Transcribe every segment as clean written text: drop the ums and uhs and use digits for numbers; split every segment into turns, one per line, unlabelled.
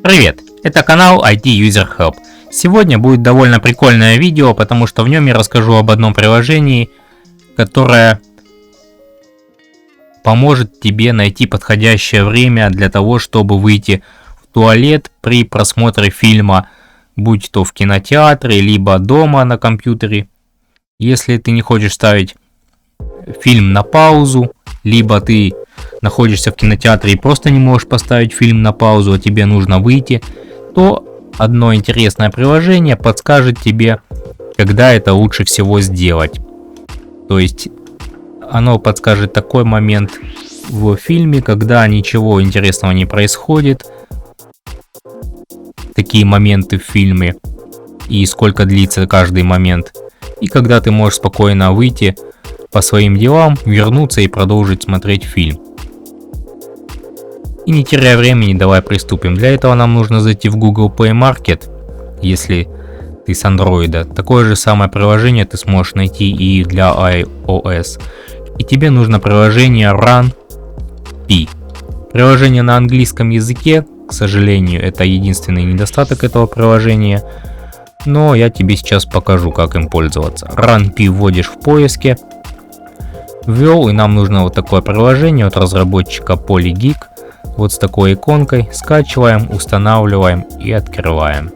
Привет, это канал IT User Help. Сегодня будет довольно прикольное видео, потому что в нем я расскажу об одном приложении, которое поможет тебе найти подходящее время для того, чтобы выйти в туалет при просмотре фильма, будь то в кинотеатре, либо дома на компьютере. Если ты не хочешь ставить фильм на паузу, либо ты находишься в кинотеатре и просто не можешь поставить фильм на паузу, а тебе нужно выйти, то одно интересное приложение подскажет тебе, когда это лучше всего сделать. То есть оно подскажет такой момент в фильме, когда ничего интересного не происходит, такие моменты в фильме и сколько длится каждый момент, и когда ты можешь спокойно выйти по своим делам, вернуться и продолжить смотреть фильм. И не теряя времени, давай приступим. Для этого нам нужно зайти в Google Play Market, если ты с Android. Такое же самое приложение ты сможешь найти и для iOS. И тебе нужно приложение RunPee. Приложение на английском языке, к сожалению, это единственный недостаток этого приложения. Но я тебе сейчас покажу, как им пользоваться. RunPee вводишь в поиске. Ввел, и нам нужно вот такое приложение от разработчика PolyGeek. Вот с такой иконкой. Скачиваем, устанавливаем и открываем.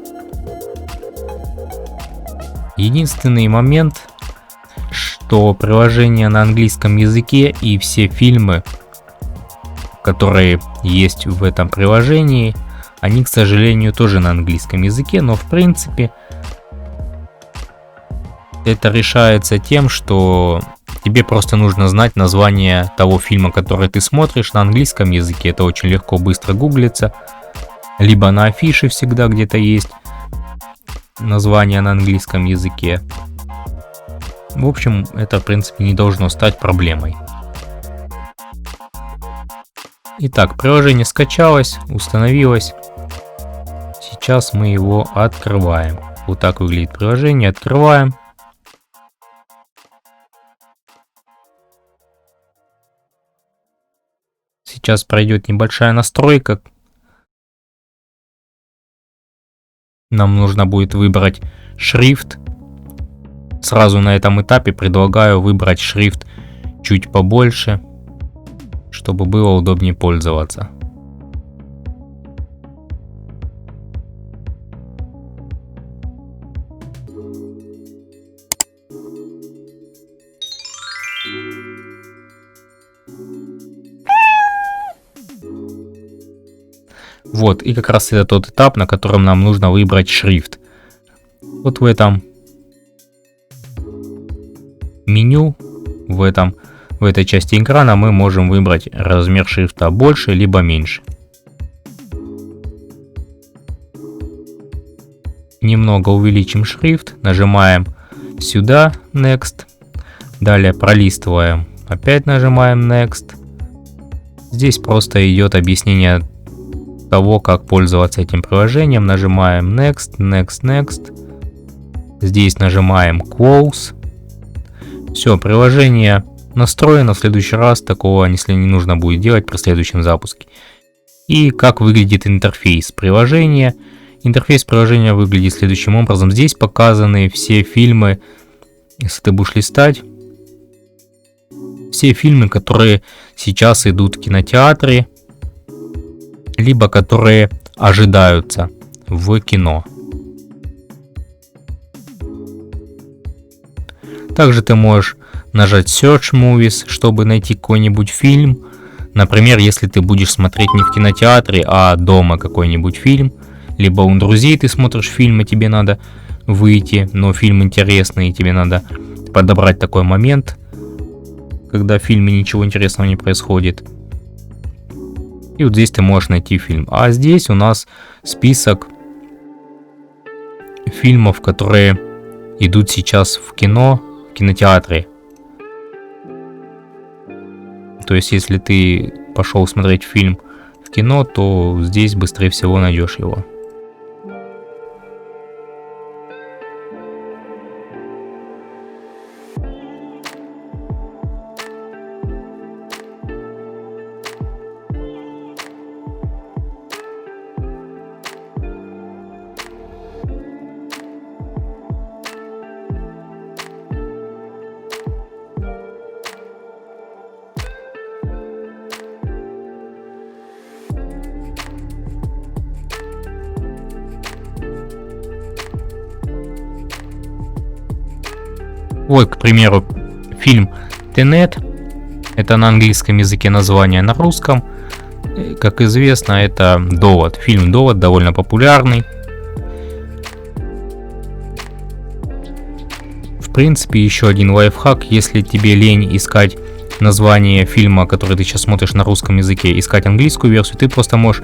Единственный момент, что приложение на английском языке и все фильмы, которые есть в этом приложении, они, к сожалению, тоже на английском языке, но в принципе это решается тем, что тебе просто нужно знать название того фильма, который ты смотришь на английском языке. Это очень легко, быстро гуглится. Либо на афише всегда где-то есть название на английском языке. В общем, это в принципе не должно стать проблемой. Итак, приложение скачалось, установилось. Сейчас мы его открываем. Вот так выглядит приложение. Открываем. Сейчас пройдет небольшая настройка. Нам нужно будет выбрать шрифт. Сразу на этом этапе предлагаю выбрать шрифт чуть побольше, чтобы было удобнее пользоваться. Вот, и как раз это тот этап, на котором нам нужно выбрать шрифт. Вот в этом меню, в этой части экрана мы можем выбрать размер шрифта больше либо меньше. Немного увеличим шрифт, нажимаем сюда Next, далее пролистываем, опять нажимаем Next. Здесь просто идет объяснение того, как пользоваться этим приложением. Нажимаем Next, Next, Next. Здесь нажимаем Close. Все, приложение настроено. В следующий раз такого, если не нужно будет делать при следующем запуске. И как выглядит интерфейс приложения. Интерфейс приложения выглядит следующим образом. Здесь показаны все фильмы, если ты будешь листать, все фильмы, которые сейчас идут в кинотеатре, либо которые ожидаются в кино. Также ты можешь нажать Search Movies, чтобы найти какой-нибудь фильм. Например, если ты будешь смотреть не в кинотеатре, а дома какой-нибудь фильм. Либо у друзей ты смотришь фильм, и тебе надо выйти, но фильм интересный, и тебе надо подобрать такой момент, когда в фильме ничего интересного не происходит. И вот здесь ты можешь найти фильм. А здесь у нас список фильмов, которые идут сейчас в кино, в кинотеатре. То есть, если ты пошел смотреть фильм в кино, то здесь быстрее всего найдешь его. Вот, к примеру, фильм Тенет. Это на английском языке название, на русском, как известно, это Довод. Фильм Довод довольно популярный. В принципе, еще один лайфхак, если тебе лень искать название фильма, который ты сейчас смотришь на русском языке, искать английскую версию, ты просто можешь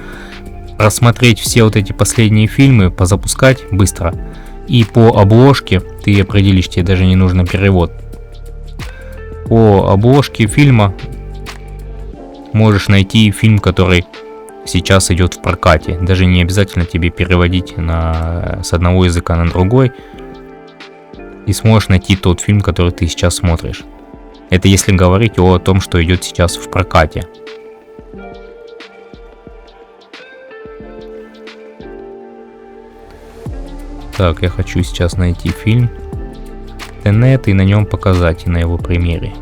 просмотреть все вот эти последние фильмы, позапускать быстро. И по обложке ты определишь, тебе даже не нужно перевод. По обложке фильма можешь найти фильм, который сейчас идет в прокате. Даже не обязательно тебе переводить с одного языка на другой. И сможешь найти тот фильм, который ты сейчас смотришь. Это если говорить о том, что идет сейчас в прокате. Так, я хочу сейчас найти фильм Тенет и на нем показать, и на его примере.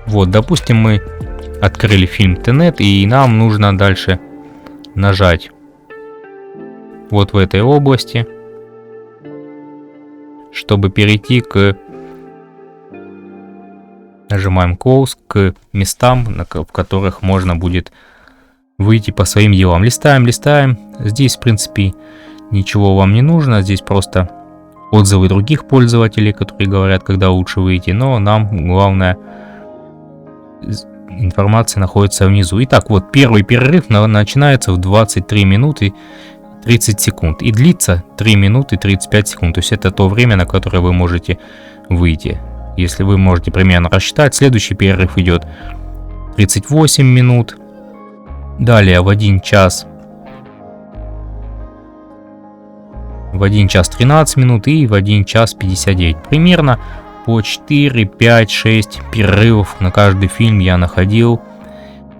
Вот, допустим, мы открыли фильм Тенет, и нам нужно дальше нажать вот в этой области, чтобы перейти к... Нажимаем Close, к местам, в которых можно будет выйти по своим делам. Листаем. Здесь, в принципе, ничего вам не нужно. Здесь просто отзывы других пользователей, которые говорят, когда лучше выйти. Но нам главное... Информация находится внизу. Итак, вот первый перерыв начинается в 23 минуты 30 секунд. И длится 3 минуты 35 секунд. То есть это то время, на которое вы можете выйти. Если вы можете примерно рассчитать, следующий перерыв идет 38 минут. Далее в 1 час 13 минут и в 1 час 59. Примерно по 4, 5, 6 перерывов на каждый фильм я находил.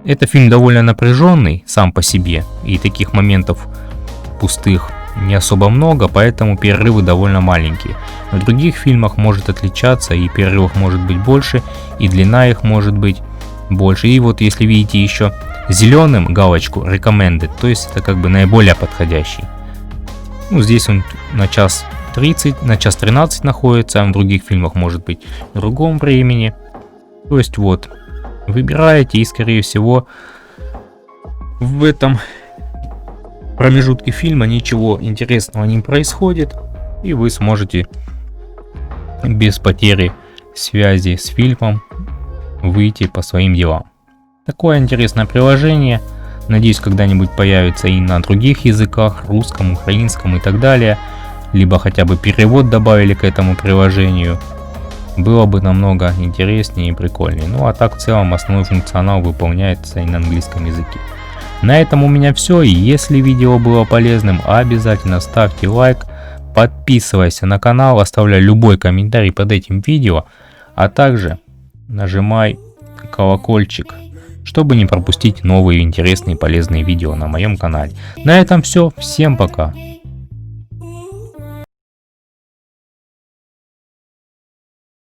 Это фильм довольно напряженный сам по себе. И таких моментов пустых не особо много, поэтому перерывы довольно маленькие. В других фильмах может отличаться, и перерывов может быть больше, и длина их может быть больше. И вот если видите еще зеленым галочку recommended, то есть это как бы наиболее подходящий. Ну, здесь он на час 30, на час 13 находится, а в других фильмах может быть в другом времени. То есть вот, выбираете, и скорее всего в этом промежутке фильма ничего интересного не происходит, и вы сможете без потери связи с фильмом выйти по своим делам. Такое интересное приложение. Надеюсь, когда-нибудь появится и на других языках, русском, украинском и так далее. Либо хотя бы перевод добавили к этому приложению. Было бы намного интереснее и прикольнее. Ну а так в целом основной функционал выполняется и на английском языке. На этом у меня все. И если видео было полезным, обязательно ставьте лайк, подписывайся на канал, оставляй любой комментарий под этим видео, а также нажимай колокольчик, чтобы не пропустить новые интересные полезные видео на моем канале. На этом все. Всем пока.